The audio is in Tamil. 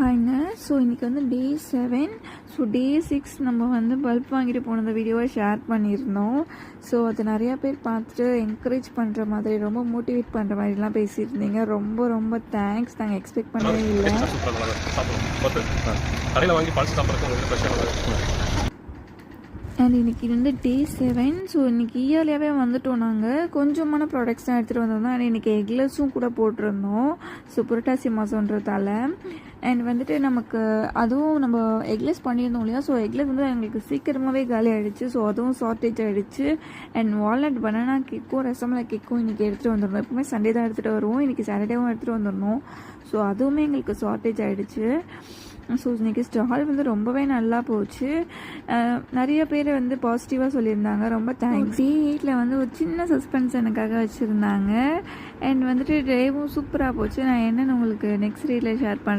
ஹாய்ங்க. ஸோ இன்றைக்கி வந்து டே 7. ஸோ டே 6 நம்ம வந்து பல்ப் வாங்கிட்டு போன வீடியோவை ஷேர் பண்ணியிருந்தோம். ஸோ அது நிறையா பேர் பார்த்துட்டு என்கரேஜ் பண்ணுற மாதிரி, ரொம்ப மோட்டிவேட் பண்ணுற மாதிரிலாம் பேசியிருந்தீங்க. ரொம்ப ரொம்ப தேங்க்ஸ். நாங்கள் எக்ஸ்பெக்ட் பண்ணவே இல்லை. அண்ட் இன்றைக்கி வந்து டே 7. ஸோ இன்றைக்கி இயர்லியாகவே வந்துட்டோம். நாங்கள் கொஞ்சமான ப்ராடக்ட்ஸ் தான் எடுத்துகிட்டு வந்திருந்தோம். அண்ட் இன்றைக்கி எக்லெஸ்ஸும் கூட போட்டிருந்தோம். ஸோ புரட்டாசி மாதன்றதால அண்ட் வந்துட்டு நமக்கு அதுவும் நம்ம எக்லெஸ் பண்ணியிருந்தோம் இல்லையா. ஸோ எக்லெஸ் வந்து எங்களுக்கு சீக்கிரமாகவே காலி ஆகிடுச்சு. ஸோ அதுவும் ஷார்ட்டேஜ் ஆகிடுச்சு. அண்ட் வால்நட் பனானா கேக்கும் ரசமலை கேக்கும் இன்றைக்கி எடுத்துகிட்டு வந்துருந்தோம். எப்பவுமே சண்டே தான் எடுத்துகிட்டு வருவோம். இன்றைக்கி சாட்டர்டேவும் எடுத்துகிட்டு வந்துடணும். ஸோ அதுவுமே எங்களுக்கு ஷார்ட்டேஜ் ஆகிடுச்சு. ஸோ இன்றைக்கி ஸ்டால் வந்து ரொம்பவே நல்லா போச்சு. நிறைய பேர் வந்து பாசிட்டிவாக சொல்லியிருந்தாங்க. ரொம்ப தேங்க்ஸ். டே 8 வந்து ஒரு சின்ன சஸ்பென்ஸ் எனக்காக வச்சுருந்தாங்க. அண்ட் வந்துட்டு டேவும் சூப்பராக போச்சு. நான் என்னென்னு உங்களுக்கு நெக்ஸ்ட் டேயில் ஷேர் பண்ணுறேன்.